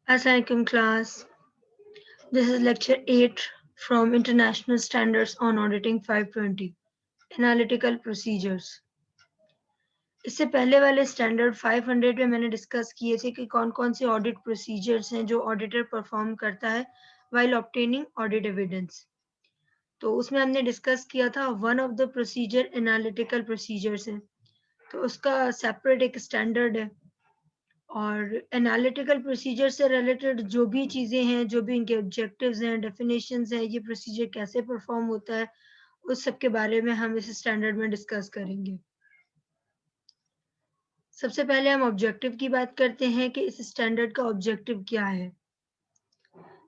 Assalamualaikum class. This is lecture 8 from International Standards on Auditing 520 Analytical Procedures. इससे पहले वाले standard 500 में मैंने डिस्कस किए थे कि कौन कौन से ऑडिट प्रोसीजर्स हैं जो ऑडिटर परफॉर्म करता है while obtaining audit evidence. तो उसमें हमने डिस्कस किया था one of the procedure analytical procedures है, तो उसका सेपरेट एक स्टैंडर्ड है और एनालिटिकल प्रोसीजर से रिलेटेड जो भी चीज़ें हैं, जो भी इनके ऑब्जेक्टिव्स हैं, डेफिनेशंस हैं, ये प्रोसीजर कैसे परफॉर्म होता है, उस सब के बारे में हम इस स्टैंडर्ड में डिस्कस करेंगे। सबसे पहले हम ऑब्जेक्टिव की बात करते हैं कि इस स्टैंडर्ड का ऑब्जेक्टिव क्या है।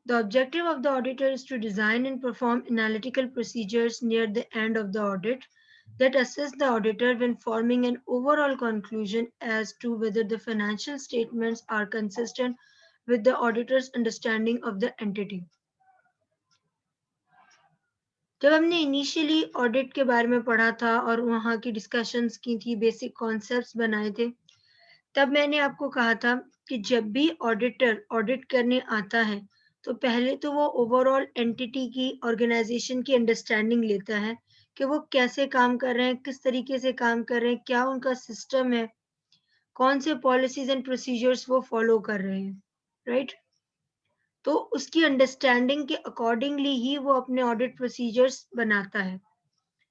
The objective of the auditor is to design and perform analytical procedures near the end of the audit that assist the auditor when forming an overall conclusion as to whether the financial statements are consistent with the auditor's understanding of the entity. जब हमने initially audit के बारे में पढ़ा था और वहाँ की डिस्कशंस की थी, बेसिक कॉन्सेप्ट्स बनाए थे, तब मैंने आपको कहा था कि जब भी ऑडिटर ऑडिट करने आता है तो पहले तो वो ओवरऑल एंटिटी की ऑर्गेनाइजेशन की अंडरस्टैंडिंग लेता है कि वो कैसे काम कर रहे हैं, किस तरीके से काम कर रहे हैं, क्या उनका सिस्टम है, कौन से पॉलिसीज एंड प्रोसीजर्स वो फॉलो कर रहे हैं, राइट। तो उसकी अंडरस्टैंडिंग के अकॉर्डिंगली ही वो अपने ऑडिट प्रोसीजर्स बनाता है,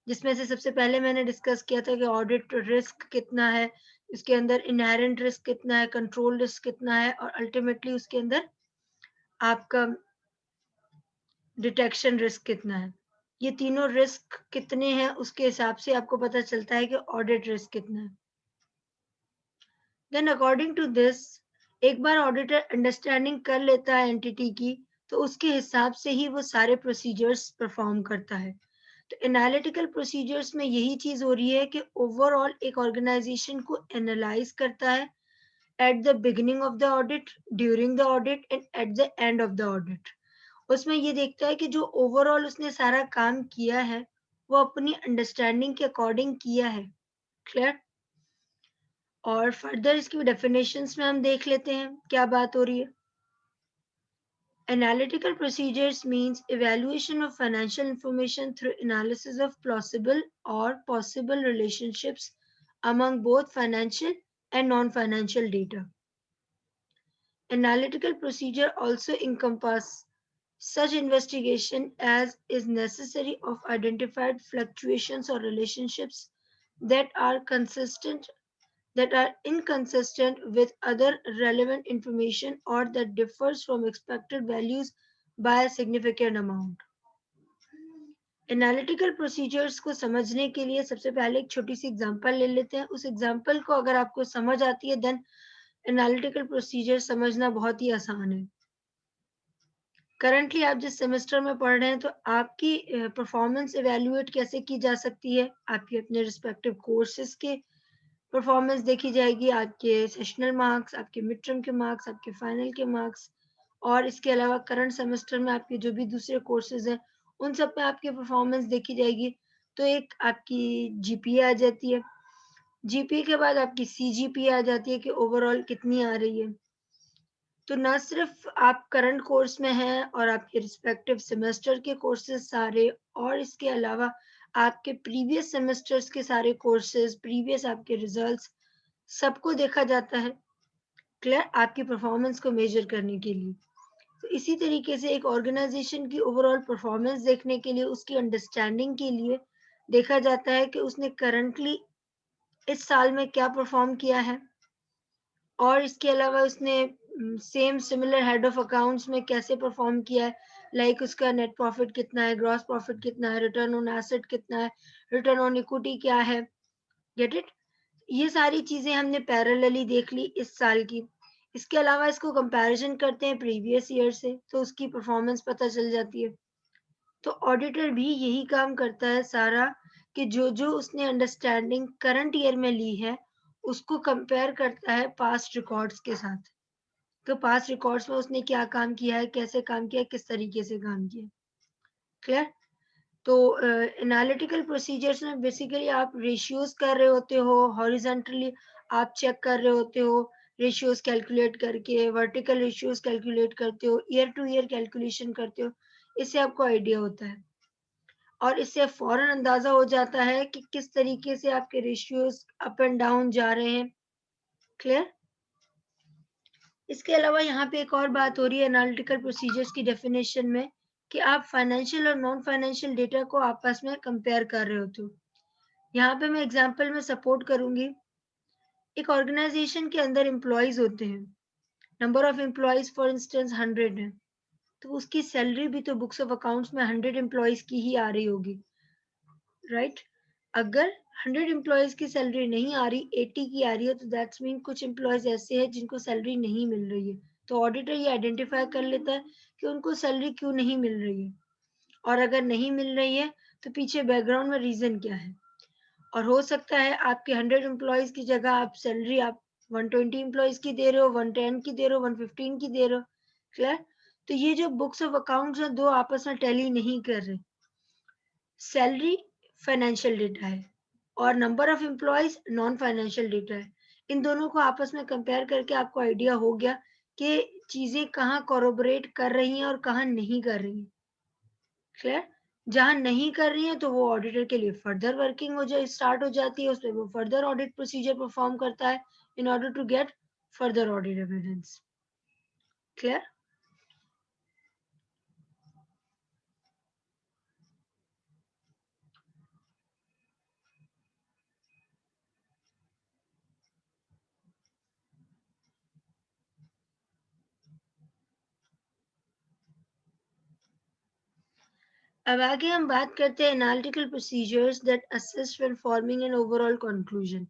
जिसमें से सबसे पहले मैंने डिस्कस किया था कि ऑडिट रिस्क कितना है, इसके अंदर इनहेरेंट रिस्क कितना है, कंट्रोल रिस्क कितना है और अल्टीमेटली उसके अंदर आपका डिटेक्शन रिस्क कितना है। ये तीनों रिस्क कितने हैं उसके हिसाब से आपको पता चलता है कि ऑडिट रिस्क कितना है। देन अकॉर्डिंग टू दिस, एक बार ऑडिटर अंडरस्टैंडिंग कर लेता है एंटिटी की, तो उसके हिसाब से ही वो सारे प्रोसीजर्स परफॉर्म करता है। तो एनालिटिकल प्रोसीजर्स में यही चीज हो रही है कि ओवरऑल एक ऑर्गेनाइजेशन को एनालाइज करता है at the beginning of the audit, during the audit and at the end of the audit. उसमें ये देखता है कि जो ओवरऑल उसने सारा काम किया है वो अपनी अंडरस्टैंडिंग के अकॉर्डिंग किया है। क्लियर। और फर्दर इसकी डेफिनेशंस में हम देख लेते हैं क्या बात हो रही है। Analytical procedures means evaluation of financial information through analysis of plausible or possible relationships among both financial and non-financial data. Analytical procedure also encompass such investigation as is necessary of identified fluctuations or relationships that are consistent that are inconsistent with other relevant information or that differs from expected values by a significant amount. Analytical procedures को समझने के लिए सबसे पहले एक छोटी सी example ले लेते हैं। उस एग्जांपल को अगर आपको समझ आती है देन एनालिटिकल प्रोसीजर समझना बहुत ही आसान है। करंटली आप जिस सेमेस्टर में पढ़ रहे हैं तो आपकी परफॉर्मेंस इवेल्युएट कैसे की जा सकती है, आपके अपने रिस्पेक्टिव कोर्सेज के परफॉर्मेंस देखी जाएगी, आपके सेशनल मार्क्स, आपके मिड टर्म के मार्क्स, आपके फाइनल के मार्क्स और इसके अलावा करंट सेमेस्टर में आपके जो भी दूसरे कोर्सेज हैं उन सब पे आपकी परफॉर्मेंस देखी जाएगी। तो एक आपकी जीपीए आ जाती है, जीपीए के बाद आपकी सीजीपीए आ जाती है कि ओवरऑल कितनी आ रही है। तो ना सिर्फ आप करंट कोर्स में हैं और आपके रिस्पेक्टिव सेमेस्टर के कोर्सेज सारे और इसके अलावा आपके प्रीवियस सेमेस्टर्स के सारे कोर्सेज, प्रीवियस आपके रिजल्ट्स सबको देखा जाता है। क्लियर, आपकी परफॉर्मेंस को मेजर करने के लिए। तो इसी तरीके से एक ऑर्गेनाइजेशन की ओवरऑल परफॉर्मेंस देखने के लिए, उसकी अंडरस्टैंडिंग के लिए देखा जाता है कि उसने करंटली इस साल में क्या परफॉर्म किया है और इसके अलावा उसने same similar head of accounts में कैसे परफॉर्म किया है, लाइक उसका नेट प्रॉफिट कितना है, ग्रॉस प्रॉफिट कितना है, रिटर्न ऑन एसेट कितना है, रिटर्न ऑन इक्विटी क्या है। Get it. ये सारी चीजें हमने पैरेलली देख ली इस साल की। इसके अलावा इसको कंपैरिजन करते हैं प्रीवियस ईयर से तो उसकी परफॉर्मेंस पता चल जाती है। तो ऑडिटर भी यही काम करता है सारा कि जो जो उसने अंडरस्टैंडिंग करंट ईयर में ली है उसको कंपेयर करता है पास्ट रिकॉर्ड्स के साथ। तो पास्ट रिकॉर्ड्स में उसने क्या काम किया है, कैसे काम किया है, किस तरीके से काम किया। क्लियर। तो एनालिटिकल प्रोसीजर्स में बेसिकली आप रेशियोज कर रहे होते हो, हॉरिजॉन्टली आप चेक कर रहे होते हो रेशियोज कैलकुलेट करके, वर्टिकल रेशियोज कैलकुलेट करते हो, ईयर टू ईयर कैलकुलेशन करते हो, इससे आपको आइडिया होता है और इससे फौरन अंदाजा हो जाता है कि किस तरीके से आपके रेशियोज अप एंड डाउन जा रहे हैं। क्लियर? इसके अलावा यहाँ पे एक और बात हो रही है एनालिटिकल प्रोसीजर्स की डेफिनेशन में कि आप फाइनेंशियल और नॉन फाइनेंशियल डेटा को आपस में कंपेयर कर रहे होते हो। यहाँ पे मैं एग्जांपल में सपोर्ट करूंगी, एक ऑर्गेनाइजेशन के अंदर एम्प्लॉयज होते हैं, number of employees for instance 100 है, तो उसकी सैलरी भी तो बुक्स ऑफ अकाउंट्स में 100 एम्प्लॉयज की ही आ रही होगी, राइट? अगर 100 एम्प्लॉयज की सैलरी नहीं आ रही, 80 की आ रही है, तो दैट्स मीन कुछ एम्प्लॉयज ऐसे हैं जिनको सैलरी नहीं मिल रही है, तो ऑडिटर ये आइडेंटिफाई कर लेता है कि उनको सैलरी क्यों नहीं मिल रही है, और अगर नहीं मिल रही है तो पीछे बैकग्राउंड में रीजन क्या है। और हो सकता है आपके 100 एम्प्लॉयज की जगह आप सैलरी आप 120 एम्प्लॉयज की दे रहे हो, 110 की दे रहे हो, 115 की दे रहे हो। क्लियर? तो ये जो बुक्स ऑफ अकाउंट्स है, दो आपस में टैली नहीं कर रहे। सैलरी फाइनेंशियल डेटा है और number of employees non financial data है। इन दोनों को आपस में कंपेयर करके आपको आइडिया हो गया कि चीजें कहाँ कोरोबोरेट कर रही हैं और कहाँ नहीं कर रही हैं। क्लियर? जहां नहीं कर रही है तो वो ऑडिटर के लिए फर्दर वर्किंग हो जाए स्टार्ट हो जाती है, उसमें वो फर्दर ऑडिट प्रोसीजर परफॉर्म करता है in order to get further audit evidence. Clear? अब आगे हम बात करते हैं analytical procedures that assist when forming an overall conclusion.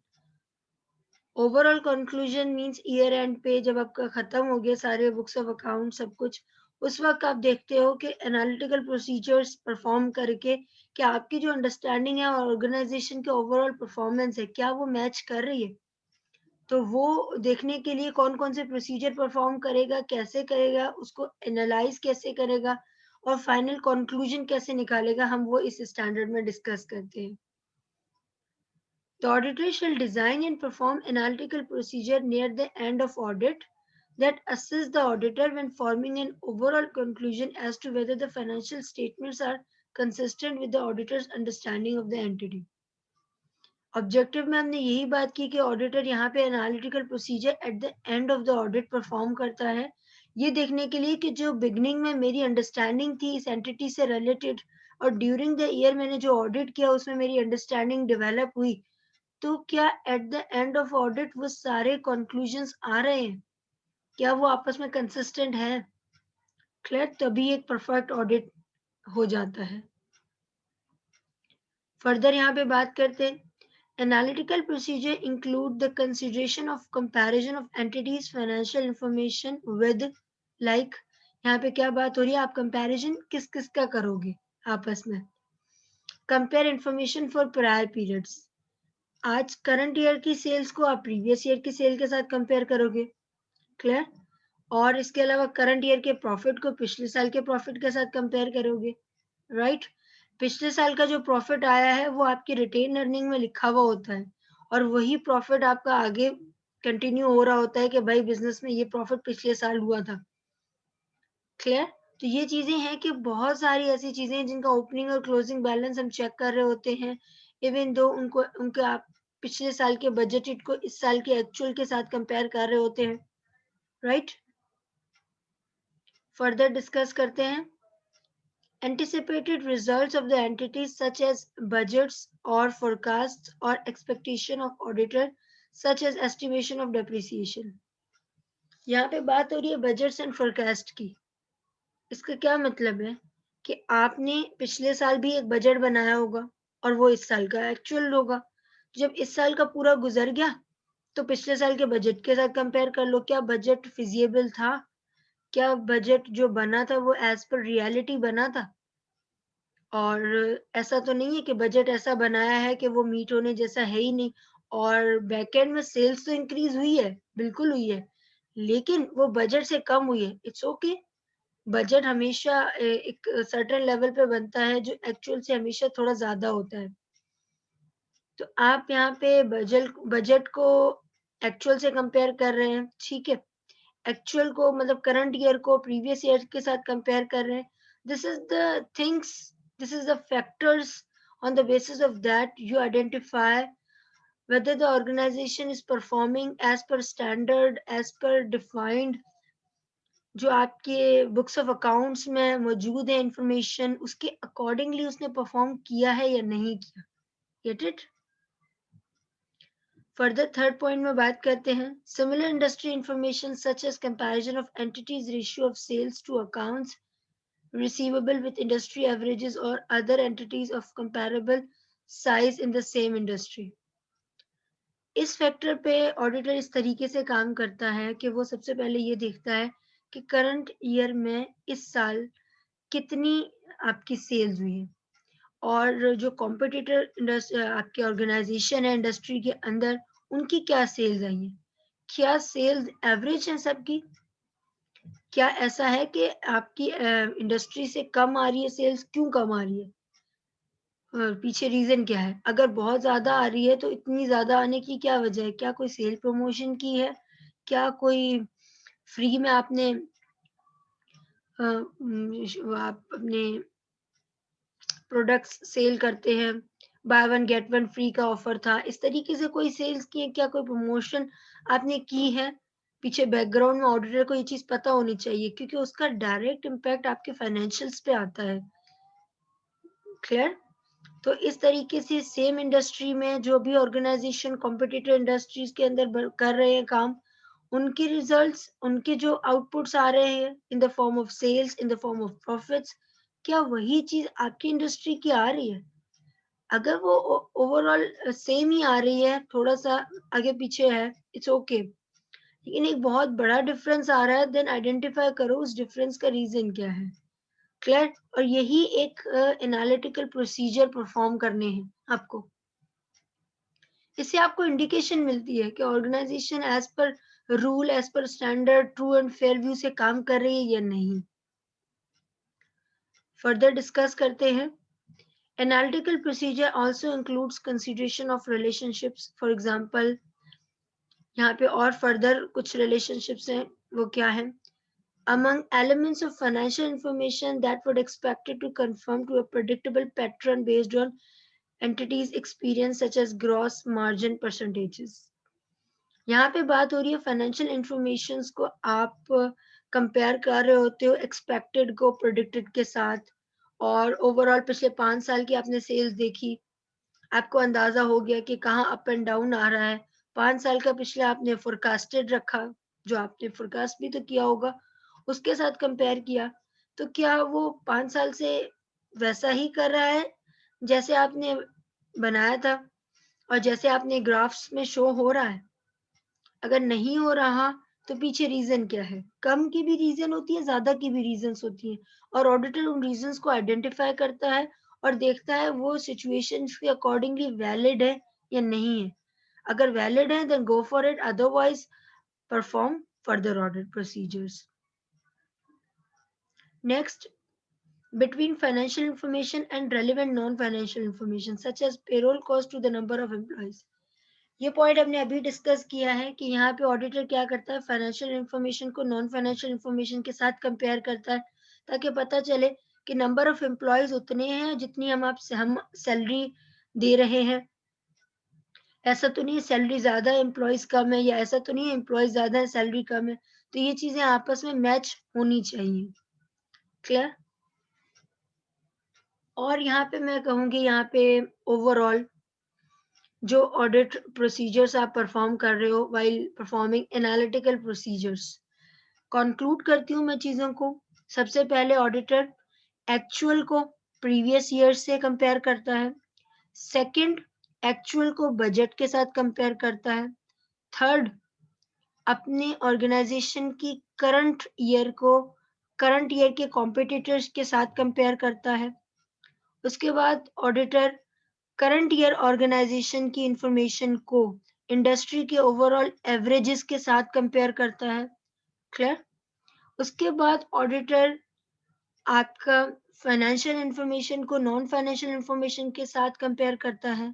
Overall conclusion means year end पे जब आपका खत्म हो गया सारे बुक्स ऑफ अकाउंट सब कुछ, उस वक्त आप देखते हो कि एनालिटिकल प्रोसीजर्स परफॉर्म करके कि आपकी जो अंडरस्टैंडिंग है और ऑर्गेनाइजेशन के ओवरऑल परफॉर्मेंस है क्या वो मैच कर रही है। तो वो देखने के लिए कौन कौन से प्रोसीजर परफॉर्म करेगा, कैसे करेगा, उसको एनालाइज कैसे करेगा और फाइनल कंक्लूजन कैसे निकालेगा, हम वो इस स्टैंडर्ड में डिस्कस करते हैं। The auditor shall design and perform analytical procedure near the end of audit that assist the auditor when forming an overall conclusion as to whether the financial statements are consistent with the auditor's understanding of the entity. Objective में हमने यही बात की कि auditor यहाँ पे analytical procedure at the end of the audit perform करता है, ये देखने के लिए कि जो बिगनिंग में मेरी अंडरस्टैंडिंग थी इस एंटिटी से रिलेटेड और ड्यूरिंग द ईयर मैंने जो ऑडिट किया उसमें मेरी अंडरस्टैंडिंग डेवलप हुई, तो क्या at the end of audit वो सारे कंक्लूजन्स आ रहे हैं, क्या वो आपस में कंसिस्टेंट है। क्लियर? तभी एक परफेक्ट ऑडिट हो जाता है। फर्दर यहाँ पे बात करते हैं analytical procedure include the consideration of comparison of entities financial information with like, यहाँ पे क्या बात हो रही है, आप कंपैरिजन किस किस का करोगे आपस में। Compare information for prior periods, आज करंट ईयर की सेल्स को आप प्रीवियस ईयर की सेल के साथ कंपेयर करोगे। क्लियर? और इसके अलावा करंट ईयर के प्रॉफिट को पिछले साल के प्रॉफिट के साथ कंपेयर करोगे, राइट? पिछले साल का जो प्रॉफिट आया है वो आपकी रिटेन अर्निंग में लिखा हुआ होता है और वही प्रॉफिट आपका आगे कंटिन्यू हो रहा होता है कि भाई बिजनेस में ये प्रॉफिट पिछले साल हुआ था। क्लियर? तो ये चीजें हैं कि बहुत सारी ऐसी चीजें हैं जिनका ओपनिंग और क्लोजिंग बैलेंस हम चेक कर रहे होते हैं, इवन दो उनको उनके आप पिछले साल के बजटेड को इस साल के एक्चुअल के साथ कंपेयर कर रहे होते हैं, राइट? फर्दर डिस्कस करते हैं anticipated results of the entities such as budgets or forecasts or expectation of auditor such as estimation of depreciation। यहाँ पे बात हो रही है बजट्स एंड फोरकास्ट की। इसका क्या मतलब है कि आपने पिछले साल भी एक बजट बनाया होगा और वो इस साल का एक्चुअल होगा। जब इस साल का पूरा गुजर गया तो पिछले साल के बजट के साथ कंपेयर कर लो, क्या बजट फिजिएबल था, क्या बजट जो बना था वो एज पर रियलिटी बना था। और ऐसा तो नहीं है कि बजट ऐसा बनाया है कि वो मीट होने जैसा है ही नहीं, और बैकएंड में सेल्स तो इंक्रीज हुई है, बिल्कुल हुई है, लेकिन वो बजट से कम हुई है। इट्स ओके, बजट हमेशा एक सर्टेन लेवल पे बनता है जो एक्चुअल से हमेशा थोड़ा ज्यादा होता है। तो आप यहाँ पे बजट बजट को एक्चुअल से कंपेयर कर रहे हैं, ठीक है। एक्चुअल को मतलब करंट ईयर को प्रीवियस ईयर के साथ कंपेयर कर रहे हैं। This is the things, this is the factors on the basis of that you identify whether the organization is performing as per standard, as per defined, जो आपके books of accounts में मौजूद है इंफॉर्मेशन, उसके accordingly उसने perform किया है या नहीं किया। Get it? Further third point में बात करते हैं similar industry information such as comparison of entities ratio of sales to accounts receivable with industry averages or other entities of comparable size in the same industry. इस factor पे auditor इस तरीके से काम करता है कि वो सबसे पहले ये देखता है कि करंट ईयर में इस साल कितनी आपकी सेल्स हुई है और जो कॉम्पिटिटर आपके ऑर्गेनाइजेशन है इंडस्ट्री के अंदर उनकी क्या सेल्स आई है, क्या सेल्स एवरेज है सबकी, क्या ऐसा है कि आपकी इंडस्ट्री से कम आ रही है सेल्स, क्यों कम आ रही है, पीछे रीजन क्या है। अगर बहुत ज्यादा आ रही है तो इतनी ज्यादा आने की क्या वजह है, क्या कोई सेल प्रमोशन की है, क्या कोई फ्री में आपने आप अपने प्रोडक्ट्स सेल करते हैं, by one get one free का ऑफर था, इस तरीके से कोई सेल्स की है, क्या कोई प्रमोशन आपने की है। पीछे बैकग्राउंड में ऑडिटर को ये चीज पता होनी चाहिए क्योंकि उसका डायरेक्ट इम्पैक्ट आपके फाइनेंशियल्स पे आता है। क्लियर? तो इस तरीके से सेम इंडस्ट्री में जो भी ऑर्गेनाइजेशन कॉम्पिटिटिव इंडस्ट्रीज के अंदर कर रहे हैं काम, उनके रिजल्ट्स, उनके जो आउटपुट्स आ रहे हैं in the form of sales, in the form of profits, क्या वही चीज आपकी इंडस्ट्री की आ रही है। अगर वो ओवरऑल सेम ही आ रही है, थोड़ा सा आगे पीछे है, इट्स ओके, लेकिन एक बहुत बड़ा डिफरेंस आ रहा है, देन आइडेंटिफाई करो उस डिफरेंस का रीजन क्या है। क्लियर? और यही एक एनालिटिकल प्रोसीजर परफॉर्म करने हैं आपको। इससे आपको इंडिकेशन मिलती है कि organization as per rule, as per standard, true and fair view से काम कर रही है या नहीं। फर्दर डिस्कस करते हैं। Analytical procedure also includes consideration of relationships. For example यहाँ पे और फर्दर कुछ रिलेशनशिप्स हैं, वो क्या है। Among elements of financial information that would expected to conform to a predictable pattern based on entities experience such as gross margin percentages. यहाँ पे बात हो रही है फाइनेंशियल इंफॉर्मेशन को आप कंपेयर कर रहे होते हो एक्सपेक्टेड को प्रोडिक्टेड के साथ, और ओवरऑल पिछले 5 साल की आपने सेल्स देखी, आपको अंदाजा हो गया कि कहाँ अप एंड डाउन आ रहा है। 5 साल का पिछले आपने फोरकास्टेड रखा, जो आपने फोरकास्ट भी तो किया होगा, उसके साथ कंपेयर किया, तो क्या वो 5 साल से वैसा ही कर रहा है जैसे आपने बनाया था और जैसे आपने ग्राफ्स में शो हो रहा है। अगर नहीं हो रहा तो पीछे रीजन क्या है। कम की भी रीजन होती है, ज्यादा की भी रीजंस होती है, और ऑडिटर उन रीजंस को आइडेंटिफाई करता है और देखता है वो सिचुएशंस के अकॉर्डिंगली वैलिड है या नहीं है। अगर वैलिड है then go for it, otherwise perform further audit procedures. Next, between financial information and relevant non-financial information such as payroll cost to the number of employees. ये पॉइंट हमने अभी डिस्कस किया है कि यहाँ पे ऑडिटर क्या करता है, फाइनेंशियल इंफॉर्मेशन को नॉन फाइनेंशियल इंफॉर्मेशन के साथ कंपेयर करता है ताकि पता चले कि नंबर ऑफ एम्प्लॉयज उतने हैं जितनी हम सैलरी दे रहे हैं। ऐसा तो नहीं है सैलरी ज्यादा है एम्प्लॉयज कम है, या ऐसा तो नहीं है एम्प्लॉयज ज्यादा है सैलरी कम है। तो ये चीजें आपस में मैच होनी चाहिए। क्लियर? और यहाँ पे मैं कहूंगी, यहाँ पे ओवरऑल जो ऑडिट प्रोसीजर्स आप परफॉर्म कर रहे हो while performing analytical procedures, conclude करती हूँ मैं चीजों को। सबसे पहले ऑडिटर एक्चुअल को प्रीवियस ईयर से कंपेयर करता है। सेकंड, एक्चुअल को बजट के साथ कंपेयर करता है। थर्ड, अपने ऑर्गेनाइजेशन की करंट ईयर के कॉम्पिटिटर्स के साथ कंपेयर करता है। उसके बाद ऑडिटर करंट ईयर ऑर्गेनाइजेशन की इंफॉर्मेशन को इंडस्ट्री के ओवरऑल एवरेजेस के साथ कंपेयर करता है। क्लियर? उसके बाद ऑडिटर आपका फाइनेंशियल इंफॉर्मेशन को नॉन फाइनेंशियल इंफॉर्मेशन के साथ कंपेयर करता है।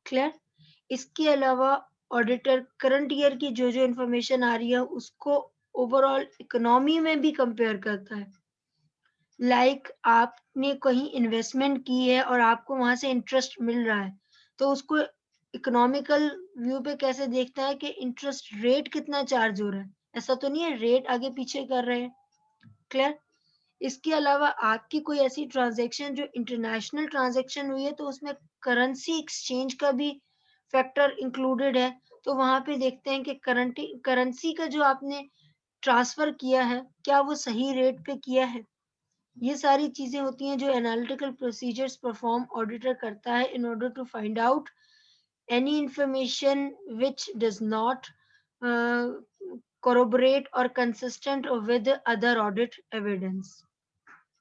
क्लियर? इसके अलावा ऑडिटर करंट ईयर की जो इंफॉर्मेशन आ रही है उसको ओवरऑल इकोनॉमी में भी कंपेयर करता है। आपने कहीं इन्वेस्टमेंट की है और आपको वहां से इंटरेस्ट मिल रहा है, तो उसको इकोनॉमिकल व्यू पे कैसे देखता है कि इंटरेस्ट रेट कितना चार्ज हो रहा है, ऐसा तो नहीं है रेट आगे पीछे कर रहे हैं। क्लियर? इसके अलावा आपकी कोई ऐसी ट्रांजैक्शन जो इंटरनेशनल ट्रांजैक्शन हुई है तो उसमें करेंसी एक्सचेंज का भी फैक्टर इंक्लूडेड है, तो वहां पे देखते हैं कि करेंसी का जो आपने ट्रांसफर किया है क्या वो सही रेट पे किया है। ये सारी चीजें होती हैं जो एनालिटिकल प्रोसीजर्स परफॉर्म ऑडिटर करता है in order to find out any information which does not corroborate or consistent with other audit evidence,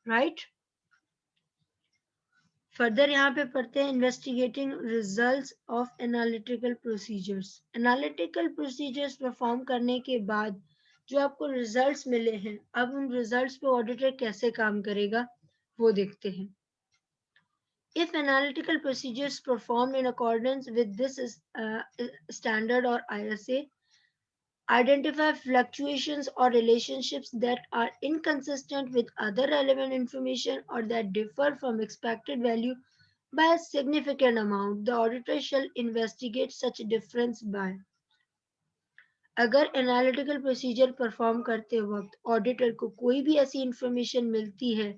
right? Further यहाँ पे पढ़ते हैं investigating results of analytical procedures. Analytical procedures perform करने के बाद जो आपको रिजल्ट्स मिले हैं, अब उन रिजल्ट्स पे ऑडिटर कैसे काम करेगा वो देखते हैं। If analytical procedures performed in accordance with this standard or ISA identify fluctuations or relationships that are inconsistent with other relevant information or that differ from expected value by a significant amount, the auditor shall investigate such difference by अगर analytical procedure perform करते वक्त auditor को कोई भी ऐसी information मिलती है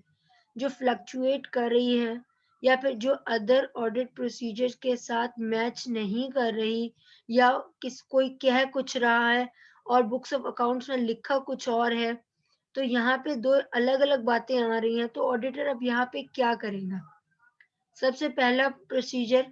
जो फ्लक्चुएट कर रही है या फिर जो अदर ऑडिट प्रोसीजर्स के साथ मैच नहीं कर रही या कोई कह कुछ रहा है और बुक्स ऑफ अकाउंट्स में लिखा कुछ और है, तो यहाँ पे दो अलग अलग बातें आ रही हैं, तो ऑडिटर अब यहाँ पे क्या करेगा। सबसे पहला प्रोसीजर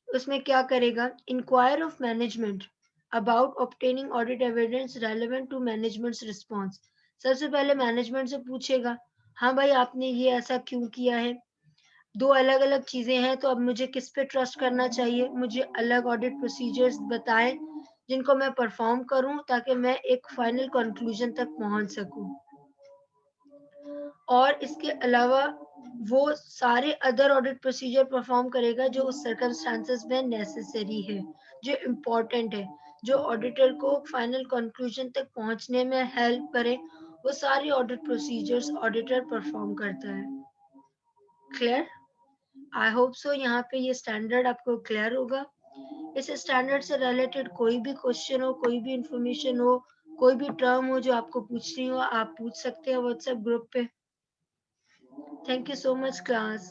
उसमें क्या करेगा, inquire of management about obtaining audit evidence relevant to management's response. सबसे पहले मैनेजमेंट से पूछेगा, हाँ भाई आपने ये ऐसा क्यों किया है, दो अलग अलग चीजें हैं तो अब मुझे किस पे ट्रस्ट करना चाहिए, मुझे अलग ऑडिट प्रोसीजर्स बताएं जिनको मैं परफॉर्म करूं ताकि मैं एक फाइनल कंक्लूजन तक पहुंच सकूं। और इसके अलावा वो सारे अदर ऑडिट प्रोसीजर परफॉर्म करेगा जो उस सर्कमस्टांसेस में नेसेसरी है, जो इम्पोर्टेंट है, जो ऑडिटर को फाइनल कंक्लूजन तक पहुंचने में हेल्प करे, वो सारे ऑडिट प्रोसीजर्स ऑडिटर परफॉर्म करता है। क्लियर? आई होप सो यहाँ पे ये स्टैंडर्ड आपको क्लियर होगा। इस स्टैंडर्ड से रिलेटेड कोई भी क्वेश्चन हो, कोई भी इंफॉर्मेशन हो, कोई भी टर्म हो जो आपको पूछनी हो, आप पूछ सकते हैं व्हाट्सएप ग्रुप पे। Thank you so much, class.